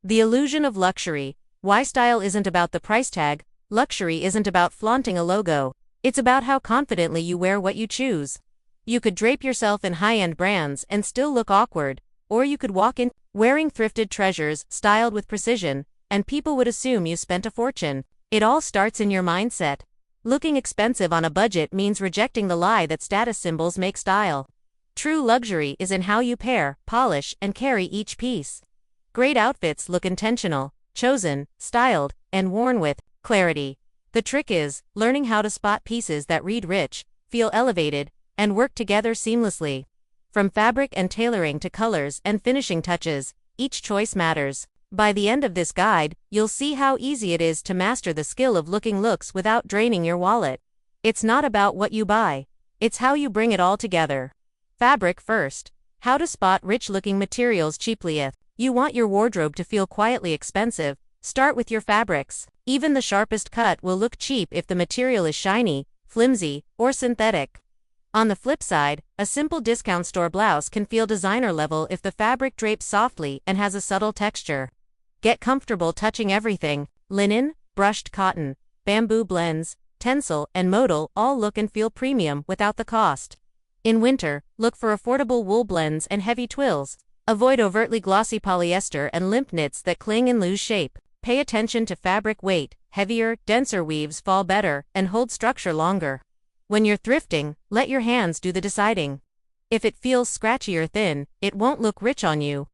The illusion of luxury. Why style isn't about the price tag. Luxury isn't about flaunting a logo. It's about how confidently you wear what you choose. You could drape yourself in high-end brands and still look awkward, or you could walk in wearing thrifted treasures, styled with precision, and people would assume you spent a fortune. It all starts in your mindset. Looking expensive on a budget means rejecting the lie that status symbols make style. True luxury is in how you pair, polish, and carry each piece. Great outfits look intentional, chosen, styled, and worn with clarity. The trick is learning how to spot pieces that read rich, feel elevated, and work together seamlessly. From fabric and tailoring to colors and finishing touches, each choice matters. By the end of this guide, you'll see how easy it is to master the skill of looking looks without draining your wallet. It's not about what you buy, it's how you bring it all together. Fabric first. How to spot rich-looking materials cheaply. If you want your wardrobe to feel quietly expensive, start with your fabrics. Even the sharpest cut will look cheap if the material is shiny, flimsy, or synthetic. On the flip side, a simple discount store blouse can feel designer level if the fabric drapes softly and has a subtle texture. Get comfortable touching everything. Linen, brushed cotton, bamboo blends, tencel, and modal all look and feel premium without the cost. In winter, look for affordable wool blends and heavy twills. Avoid overtly glossy polyester and limp knits that cling and lose shape. Pay attention to fabric weight. Heavier, denser weaves fall better and hold structure longer. When you're thrifting, let your hands do the deciding. If it feels scratchy or thin, it won't look rich on you.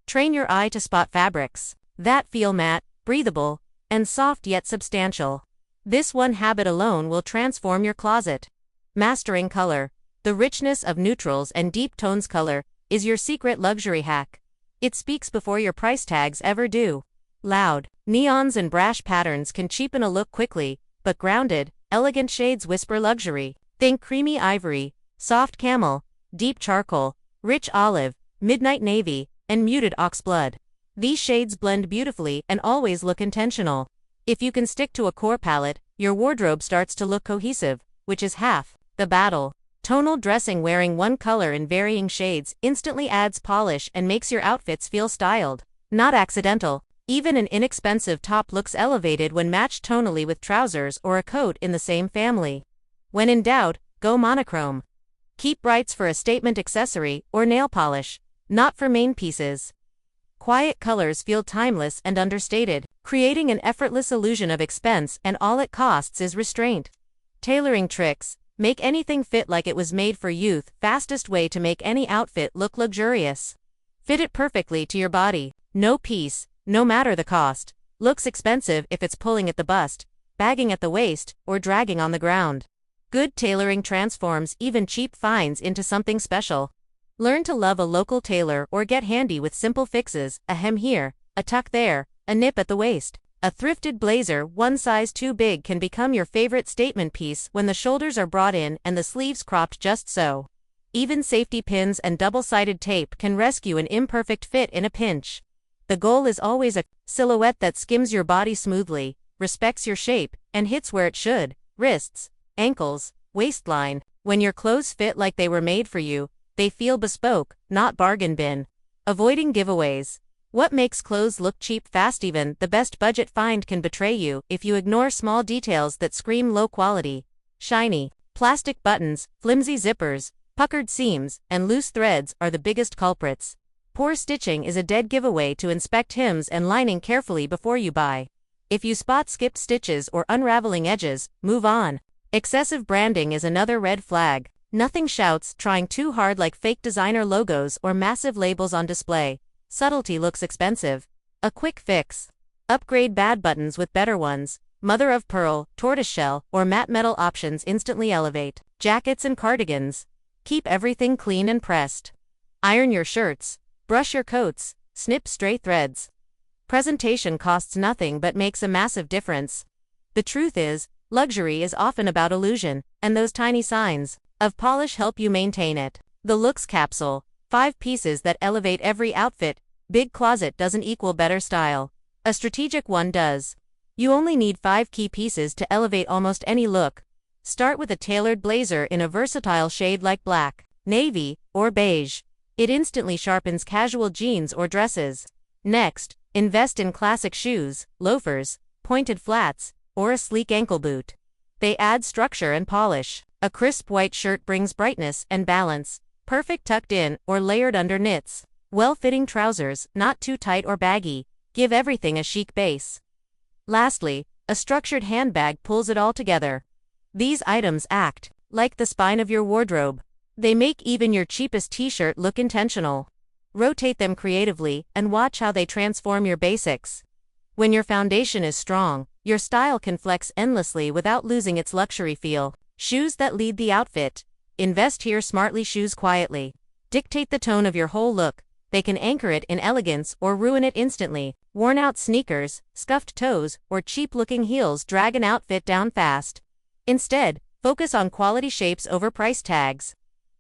Train your eye to spot fabrics that feel matte, breathable, and soft yet substantial. This one habit alone will transform your closet. Mastering color. The richness of neutrals and deep tones. Color is your secret luxury hack. It speaks before your price tags ever do. Loud neons and brash patterns can cheapen a look quickly, but grounded, elegant shades whisper luxury. Think creamy ivory, soft camel, deep charcoal, rich olive, midnight navy, and muted oxblood. These shades blend beautifully and always look intentional. If you can stick to a core palette, your wardrobe starts to look cohesive, which is half the battle. Tonal dressing. Wearing one color in varying shades instantly adds polish and makes your outfits feel styled, not accidental. Even an inexpensive top looks elevated when matched tonally with trousers or a coat in the same family. When in doubt, go monochrome. Keep brights for a statement accessory or nail polish, not for main pieces. Quiet colors feel timeless and understated, creating an effortless illusion of expense, and all it costs is restraint. Tailoring tricks. Make anything fit like it was made for youth. Fastest way to make any outfit look luxurious. Fit it perfectly to your body. No piece, no matter the cost, looks expensive if it's pulling at the bust, bagging at the waist, or dragging on the ground. Good tailoring transforms even cheap finds into something special. Learn to love a local tailor or get handy with simple fixes: a hem here, a tuck there, a nip at the waist. A thrifted blazer one size too big can become your favorite statement piece when the shoulders are brought in and the sleeves cropped just so. Even safety pins and double-sided tape can rescue an imperfect fit in a pinch. The goal is always a silhouette that skims your body smoothly, respects your shape, and hits where it should: wrists, ankles, waistline. When your clothes fit like they were made for you, they feel bespoke, not bargain bin. Avoiding giveaways. What makes clothes look cheap fast? Even the best budget find can betray you if you ignore small details that scream low quality. Shiny plastic buttons, flimsy zippers, puckered seams, and loose threads are the biggest culprits. Poor stitching is a dead giveaway. To inspect hems and lining carefully before you buy. If you spot skipped stitches or unraveling edges, move on. Excessive branding is another red flag. Nothing shouts trying too hard like fake designer logos or massive labels on display. Subtlety looks expensive. A quick fix. Upgrade bad buttons with better ones. Mother of pearl, tortoiseshell, or matte metal options instantly elevate. Jackets and cardigans. Keep everything clean and pressed. Iron your shirts. Brush your coats. Snip stray threads. Presentation costs nothing but makes a massive difference. The truth is, luxury is often about illusion, and those tiny signs of polish help you maintain it. The looks capsule. 5 pieces that elevate every outfit. Big closet doesn't equal better style. A strategic one does. You only need 5 key pieces to elevate almost any look. Start with a tailored blazer in a versatile shade like black, navy, or beige. It instantly sharpens casual jeans or dresses. Next, Invest in classic shoes, loafers, pointed flats, or a sleek ankle boot. They add structure and polish. A crisp white shirt brings brightness and balance, perfect tucked in or layered under knits. Well-fitting trousers, not too tight or baggy, give everything a chic base. Lastly, a structured handbag pulls it all together. These items act like the spine of your wardrobe. They make even your cheapest t-shirt look intentional. Rotate them creatively and watch how they transform your basics. When your foundation is strong, your style can flex endlessly without losing its luxury feel. Shoes that lead the outfit. Invest here smartly. Shoes quietly dictate the tone of your whole look. They can anchor it in elegance or ruin it instantly. Worn-out sneakers, scuffed toes, or cheap-looking heels drag an outfit down fast. Instead, focus on quality shapes over price tags.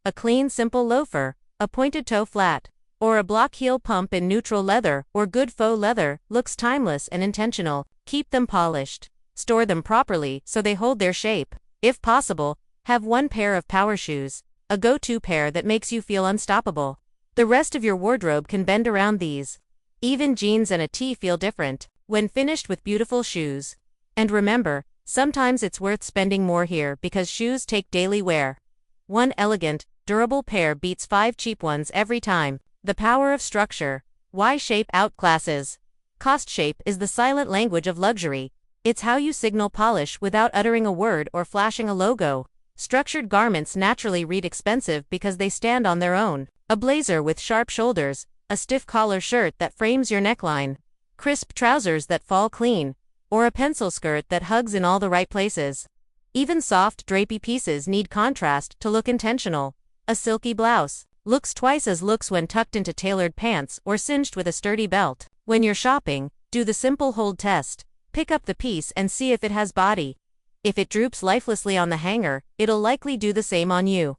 A clean, simple loafer, a pointed toe flat, or a block heel pump in neutral leather or good faux leather looks timeless and intentional. Keep them polished. Store them properly so they hold their shape. If possible, have one pair of power shoes, a go-to pair that makes you feel unstoppable. The rest of your wardrobe can bend around these. Even jeans and a tee feel different when finished with beautiful shoes. And remember, sometimes it's worth spending more here because shoes take daily wear. One elegant, durable pair beats 5 cheap ones every time. The power of structure. Why shape outclasses? Cost. Shape is the silent language of luxury. It's how you signal polish without uttering a word or flashing a logo. Structured garments naturally read expensive because they stand on their own. A blazer with sharp shoulders, a stiff collar shirt that frames your neckline, crisp trousers that fall clean, or a pencil skirt that hugs in all the right places. Even soft, drapey pieces need contrast to look intentional. A silky blouse looks twice as looks when tucked into tailored pants or cinched with a sturdy belt. When you're shopping, do the simple hold test. Pick up the piece and see if it has body. If it droops lifelessly on the hanger, it'll likely do the same on you.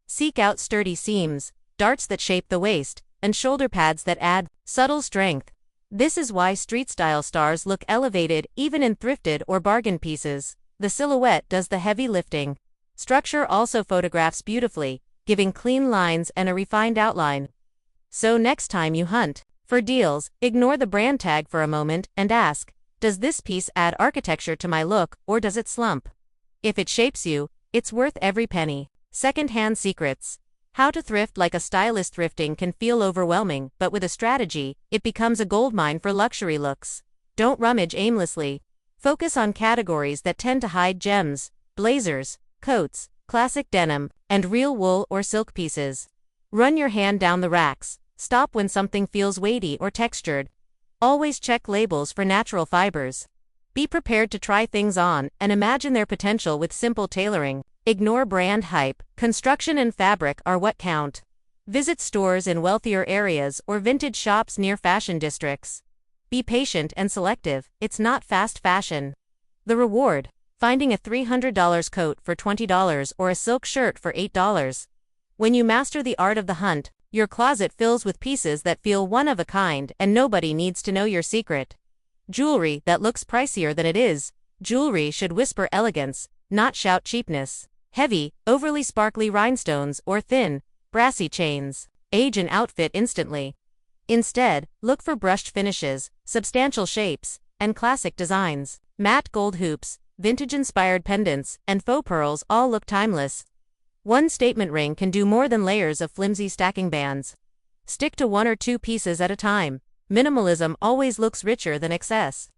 Seek out sturdy seams, darts that shape the waist, and shoulder pads that add subtle strength. This is why street-style stars look elevated even in thrifted or bargain pieces. The silhouette does the heavy lifting. Structure also photographs beautifully, giving clean lines and a refined outline. So next time you hunt for deals, ignore the brand tag for a moment and ask, does this piece add architecture to my look or does it slump? If it shapes you, it's worth every penny. Second-hand secrets. How to thrift. Like a stylist, thrifting can feel overwhelming, but with a strategy, it becomes a goldmine for luxury looks. Don't rummage aimlessly. Focus on categories that tend to hide gems, blazers, coats, classic denim, and real wool or silk pieces. Run your hand down the racks. Stop when something feels weighty or textured. Always check labels for natural fibers. Be prepared to try things on and imagine their potential with simple tailoring. Ignore brand hype. Construction and fabric are what count. Visit stores in wealthier areas or vintage shops near fashion districts. Be patient and selective. It's not fast fashion. The reward. Finding a $300 coat for $20 or a silk shirt for $8. When you master the art of the hunt, your closet fills with pieces that feel one of a kind and nobody needs to know your secret. Jewelry that looks pricier than it is. Jewelry should whisper elegance, not shout cheapness. Heavy, overly sparkly rhinestones or thin, brassy chains age an outfit instantly. Instead, look for brushed finishes, substantial shapes, and classic designs. Matte gold hoops, vintage-inspired pendants, and faux pearls all look timeless. One statement ring can do more than layers of flimsy stacking bands. Stick to 1 or 2 pieces at a time. Minimalism always looks richer than excess.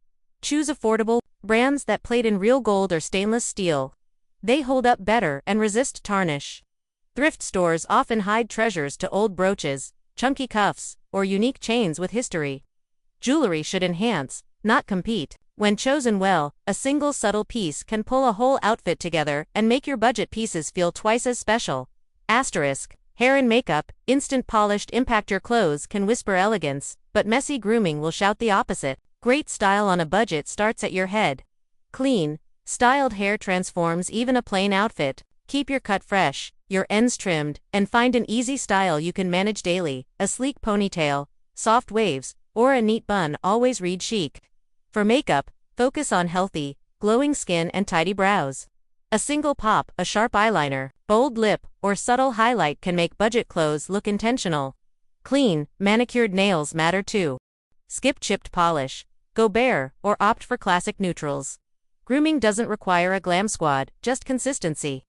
Choose affordable brands that plate in real gold or stainless steel. They hold up better and resist tarnish. Thrift stores often hide treasures to old brooches, chunky cuffs, or unique chains with history. Jewelry should enhance, not compete. When chosen well, a single subtle piece can pull a whole outfit together and make your budget pieces feel twice as special. Asterisk. Hair and makeup, instant polished impact your clothes can whisper elegance, but messy grooming will shout the opposite. Great style on a budget starts at your head. Clean, styled hair transforms even a plain outfit. Keep your cut fresh, your ends trimmed, and find an easy style you can manage daily. A sleek ponytail, soft waves, or a neat bun always read chic. For makeup, focus on healthy, glowing skin and tidy brows. A single pop, a sharp eyeliner, bold lip, or subtle highlight can make budget clothes look intentional. Clean, manicured nails matter too. Skip chipped polish. Go bare, or opt for classic neutrals. Grooming doesn't require a glam squad, just consistency.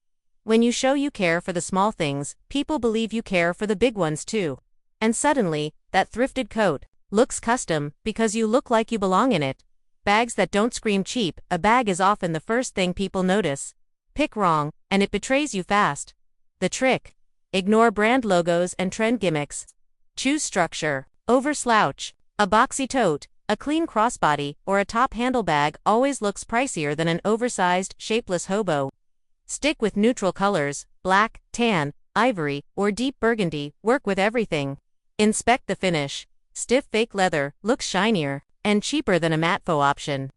When you show you care for the small things, people believe you care for the big ones too. And suddenly, that thrifted coat looks custom because you look like you belong in it. Bags that don't scream cheap, a bag is often the first thing people notice. Pick wrong, and it betrays you fast. The trick: ignore brand logos and trend gimmicks. Choose structure over slouch. A boxy tote, a clean crossbody, or a top handle bag always looks pricier than an oversized, shapeless hobo. Stick with neutral colors: black, tan, ivory, or deep burgundy. Work with everything. Inspect the finish. Stiff fake leather looks shinier and cheaper than a matte faux option.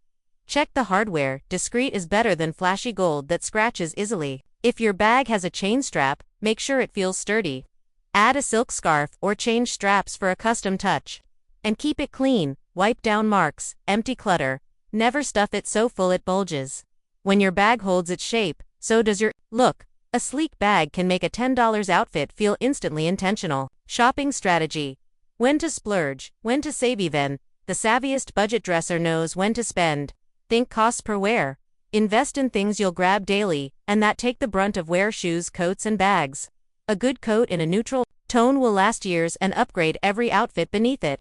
Check the hardware. Discreet is better than flashy gold that scratches easily. If your bag has a chain strap, make sure it feels sturdy. Add a silk scarf or change straps for a custom touch. And keep it clean. Wipe down marks, empty clutter. Never stuff it so full it bulges. When your bag holds its shape, so does your look. A sleek bag can make a $10 outfit feel instantly intentional. Shopping strategy: when to splurge, when to save. Even the savviest budget dresser knows when to spend. Think costs per wear. Invest in things you'll grab daily, and that take the brunt of wear: shoes, coats, and bags. A good coat in a neutral tone will last years and upgrade every outfit beneath it.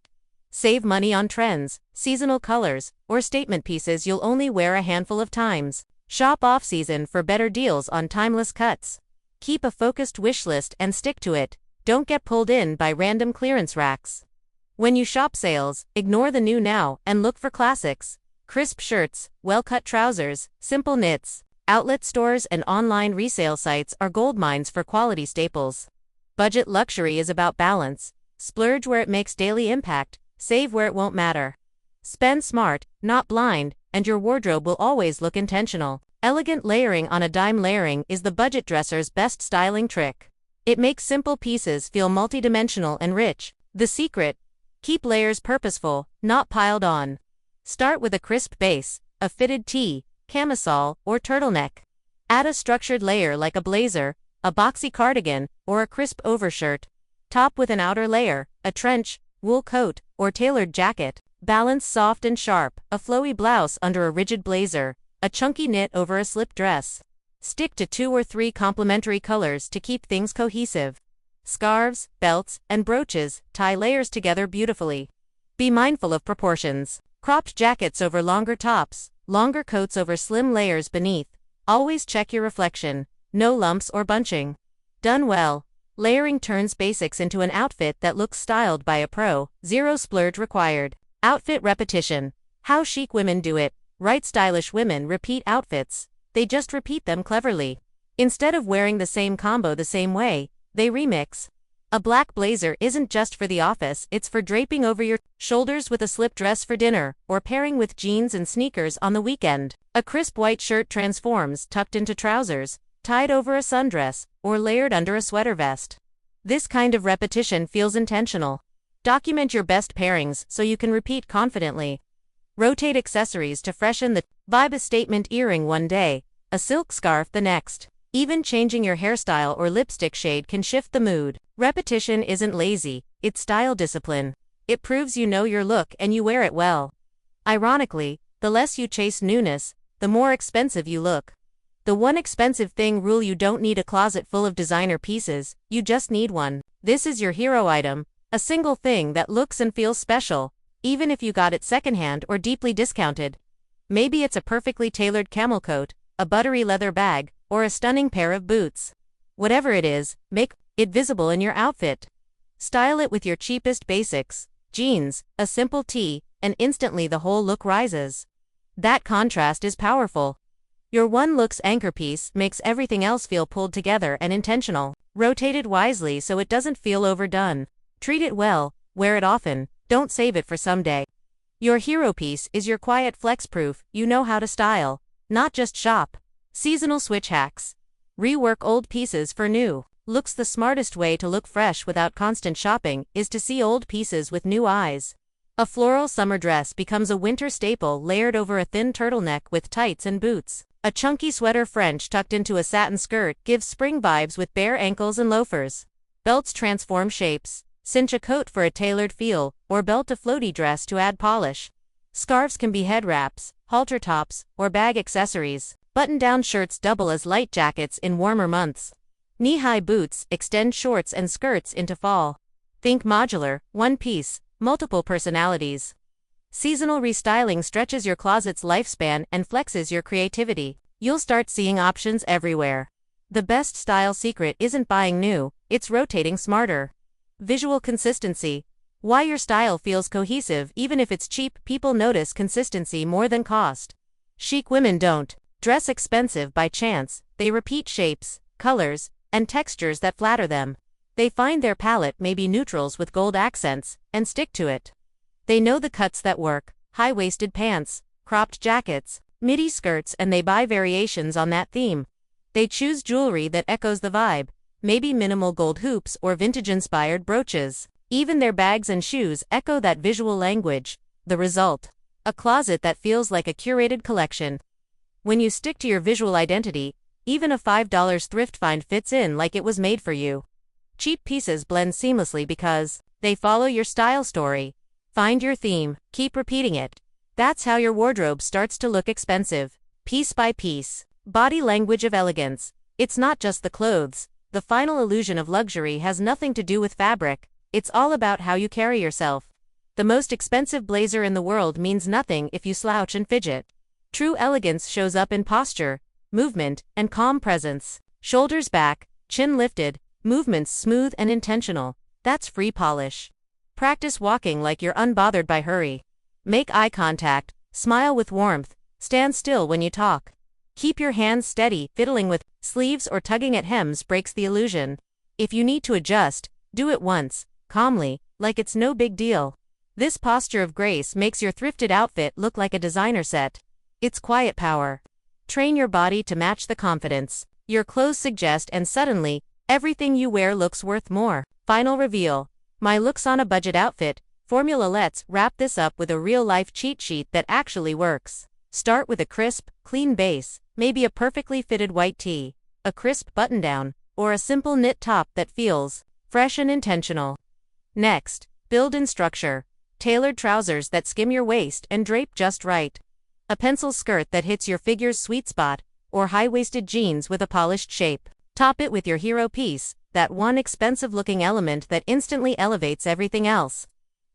Save money on trends, seasonal colors, or statement pieces you'll only wear a handful of times. Shop off-season for better deals on timeless cuts. Keep a focused wish list and stick to it. Don't get pulled in by random clearance racks. When you shop sales, ignore the new now and look for classics. Crisp shirts, well-cut trousers, simple knits. Outlet stores and online resale sites are goldmines for quality staples. Budget luxury is about balance. Splurge where it makes daily impact. Save where it won't matter. Spend smart, not blind, and your wardrobe will always look intentional. Elegant layering on a dime. Layering is the budget dresser's best styling trick. It makes simple pieces feel multidimensional and rich. The secret: keep layers purposeful, not piled on. Start with a crisp base, a fitted tee, camisole, or turtleneck. Add a structured layer like a blazer, a boxy cardigan, or a crisp overshirt. Top with an outer layer, a trench, wool coat, or tailored jacket. Balance: soft and sharp, a flowy blouse under a rigid blazer, a chunky knit over a slip dress. Stick to 2 or 3 complementary colors to keep things cohesive. Scarves, belts, and brooches tie layers together beautifully. Be mindful of proportions. Cropped jackets over longer tops, longer coats over slim layers beneath. Always check your reflection. No lumps or bunching. Done well, layering turns basics into an outfit that looks styled by a pro. Zero splurge required. Outfit repetition: how chic women do it. Right stylish women repeat outfits. They just repeat them cleverly. Instead of wearing the same combo the same way, they remix. A black blazer isn't just for the office, it's for draping over your shoulders with a slip dress for dinner, or pairing with jeans and sneakers on the weekend. A crisp white shirt transforms tucked into trousers, tied over a sundress, or layered under a sweater vest. This kind of repetition feels intentional. Document your best pairings so you can repeat confidently. Rotate accessories to freshen the vibe: a statement earring one day, a silk scarf the next. Even changing your hairstyle or lipstick shade can shift the mood. Repetition isn't lazy, it's style discipline. It proves you know your look and you wear it well. Ironically, the less you chase newness, the more expensive you look. The one expensive thing rule: you don't need a closet full of designer pieces, you just need one. This is your hero item, a single thing that looks and feels special, even if you got it secondhand or deeply discounted. Maybe it's a perfectly tailored camel coat, a buttery leather bag, or a stunning pair of boots. Whatever it is, make it visible in your outfit. Style it with your cheapest basics, jeans, a simple tee, and instantly the whole look rises. That contrast is powerful. Your one look's anchor piece makes everything else feel pulled together and intentional. Rotate it wisely so it doesn't feel overdone. Treat it well, wear it often, don't save it for someday. Your hero piece is your quiet flex proof you know how to style, not just shop. Seasonal switch hacks: rework old pieces for new looks. The smartest way to look fresh without constant shopping is to see old pieces with new eyes. A floral summer dress becomes a winter staple layered over a thin turtleneck with tights and boots. A chunky sweater French tucked into a satin skirt gives spring vibes with bare ankles and loafers. Belts transform shapes. Cinch a coat for a tailored feel, or belt a floaty dress to add polish. Scarves can be head wraps, halter tops, or bag accessories. Button-down shirts double as light jackets in warmer months. Knee-high boots extend shorts and skirts into fall. Think modular, one piece, multiple personalities. Seasonal restyling stretches your closet's lifespan and flexes your creativity. You'll start seeing options everywhere. The best style secret isn't buying new, it's rotating smarter. Visual consistency. Why your style feels cohesive even if it's cheap. People notice consistency more than cost. Chic women don't dress expensive by chance, they repeat shapes, colors, and textures that flatter them. They find their palette may be neutrals with gold accents, and stick to it. They know the cuts that work, high-waisted pants, cropped jackets, midi skirts, and they buy variations on that theme. They choose jewelry that echoes the vibe, maybe minimal gold hoops or vintage-inspired brooches. Even their bags and shoes echo that visual language. The result? A closet that feels like a curated collection. When you stick to your visual identity, even a $5 thrift find fits in like it was made for you. Cheap pieces blend seamlessly because they follow your style story. Find your theme, keep repeating it. That's how your wardrobe starts to look expensive, piece by piece. Body language of elegance. It's not just the clothes. The final illusion of luxury has nothing to do with fabric. It's all about how you carry yourself. The most expensive blazer in the world means nothing if you slouch and fidget. True elegance shows up in posture, movement, and calm presence. Shoulders back, chin lifted, movements smooth and intentional. That's free polish. Practice walking like you're unbothered by hurry. Make eye contact, smile with warmth, stand still when you talk. Keep your hands steady. Fiddling with sleeves or tugging at hems breaks the illusion. If you need to adjust, do it once, calmly, like it's no big deal. This posture of grace makes your thrifted outfit look like a designer set. It's quiet power. Train your body to match the confidence your clothes suggest, and suddenly, everything you wear looks worth more. Final reveal. My looks on a budget outfit formula. Let's wrap this up with a real-life cheat sheet that actually works. Start with a crisp, clean base, maybe a perfectly fitted white tee, a crisp button-down, or a simple knit top that feels fresh and intentional. Next, build in structure. Tailored trousers that skim your waist and drape just right. A pencil skirt that hits your figure's sweet spot, or high-waisted jeans with a polished shape. Top it with your hero piece, that one expensive-looking element that instantly elevates everything else.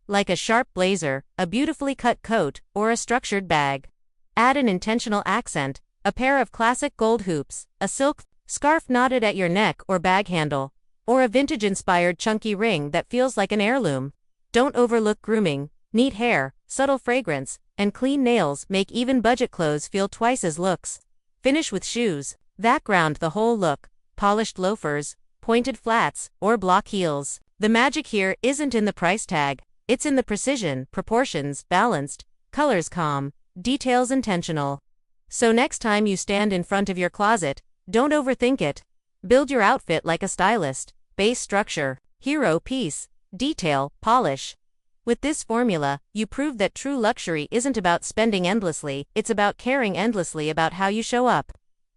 Like a sharp blazer, a beautifully cut coat, or a structured bag. Add an intentional accent, a pair of classic gold hoops, a silk scarf knotted at your neck or bag handle, or a vintage-inspired chunky ring that feels like an heirloom. Don't overlook grooming. Neat hair, subtle fragrance, and clean nails make even budget clothes feel twice as looks. Finish with shoes that ground the whole look. Polished loafers, pointed flats, or block heels. The magic here isn't in the price tag. It's in the precision, proportions balanced, colors calm, details intentional. So next time you stand in front of your closet, don't overthink it. Build your outfit like a stylist. Base structure, hero piece, detail, polish. With this formula, you prove that true luxury isn't about spending endlessly, it's about caring endlessly about how you show up.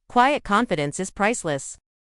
Quiet confidence is priceless.